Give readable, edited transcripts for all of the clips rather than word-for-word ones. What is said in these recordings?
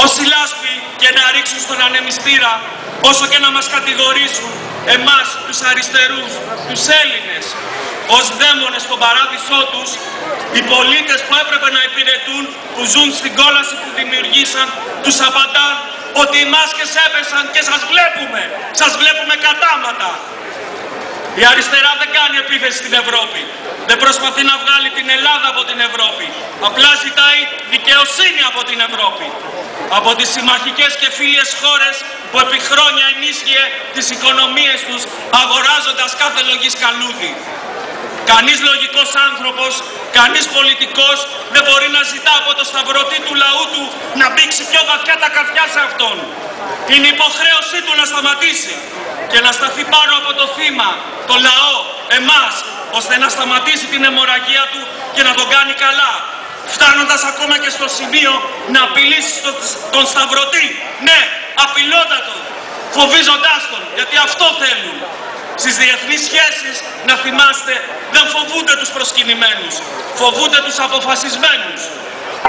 Όσοι λάσπη και να ρίξουν στον ανεμιστήρα, όσο και να μας κατηγορήσουν, εμάς τους αριστερούς, τους Έλληνες, ως δαίμονες στον παράδεισό τους, οι πολίτες που έπρεπε να υπηρετούν, που ζουν στην κόλαση που δημιουργήσαν, τους απαντάν ότι οι μάσκες έπεσαν και σας βλέπουμε κατάματα. Η αριστερά δεν κάνει επίθεση στην Ευρώπη. Δεν προσπαθεί να βγάλει την Ελλάδα από την Ευρώπη. Απλά ζητάει δικαιοσύνη από την Ευρώπη. Από τις συμμαχικές και φίλιες χώρες που επί χρόνια ενίσχυε τις οικονομίες τους αγοράζοντας κάθε λογής καλούδι. Κανείς λογικός άνθρωπος, κανείς πολιτικός δεν μπορεί να ζητά από το σταυρωτή του λαού του να μπήξει πιο βαθιά τα καρδιά σε αυτόν. Είναι υποχρέωσή του να σταματήσει και να σταθεί πάνω από το θύμα, το λαό, εμάς, ώστε να σταματήσει την αιμορραγία του και να τον κάνει καλά. Φτάνοντας ακόμα και στο σημείο να απειλήσει τον σταυρωτή. Ναι, απειλότατο, φοβίζοντάς τον, γιατί αυτό θέλουν. Στις διεθνείς σχέσεις, να θυμάστε, δεν φοβούνται τους προσκυνημένους, φοβούνται τους αποφασισμένους.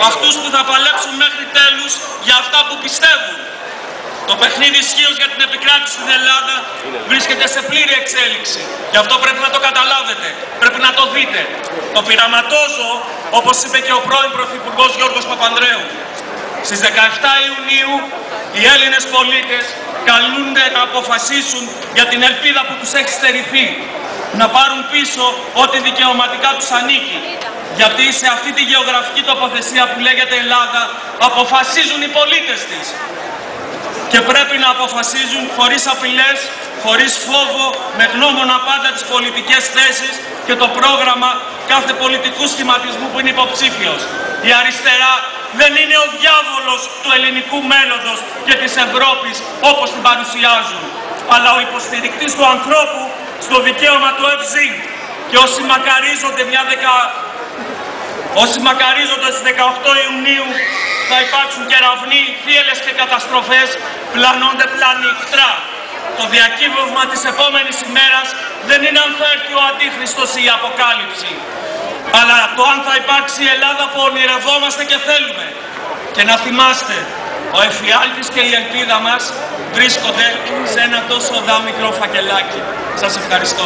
Αυτούς που θα παλέψουν μέχρι τέλους για αυτά που πιστεύουν. Το παιχνίδι ισχύως για την επικράτηση στην Ελλάδα βρίσκεται σε πλήρη εξέλιξη. Γι' αυτό πρέπει να το καταλάβετε, πρέπει να το δείτε. Το πειραματόζω, όπως είπε και ο πρώην Πρωθυπουργός Γιώργος Παπανδρέου. Στις 17 Ιουνίου οι Έλληνες πολίτες καλούνται να αποφασίσουν για την ελπίδα που τους έχει στερηθεί. Να πάρουν πίσω ό,τι δικαιωματικά τους ανήκει. Γιατί σε αυτή τη γεωγραφική τοποθεσία που λέγεται Ελλάδα αποφασίζουν οι πολίτες της. Και πρέπει να αποφασίζουν χωρίς απειλές, χωρίς φόβο, με γνώμονα πάντα τις πολιτικές θέσεις και το πρόγραμμα κάθε πολιτικού σχηματισμού που είναι υποψήφιος. Η αριστερά δεν είναι ο διάβολος του ελληνικού μέλλοντος και της Ευρώπης όπως την παρουσιάζουν, αλλά ο υποστηρικτής του ανθρώπου στο δικαίωμα του ΕΒΖΙΝ. Και όσοι μακαρίζονται στις 18 Ιουνίου θα υπάρξουν κεραυνοί, θύελλες και καταστροφές, πλανώνται πλανικτρά. Το διακύβευμα της επόμενης ημέρας δεν είναι αν θα έρθει ο Αντίχριστος ή η Αποκάλυψη, αλλά το αν θα υπάρξει η Ελλάδα που ονειρευόμαστε και θέλουμε. Και να θυμάστε, ο εφιάλτης και η ελπίδα μας βρίσκονται σε ένα τόσο μικρό φακελάκι. Σας ευχαριστώ.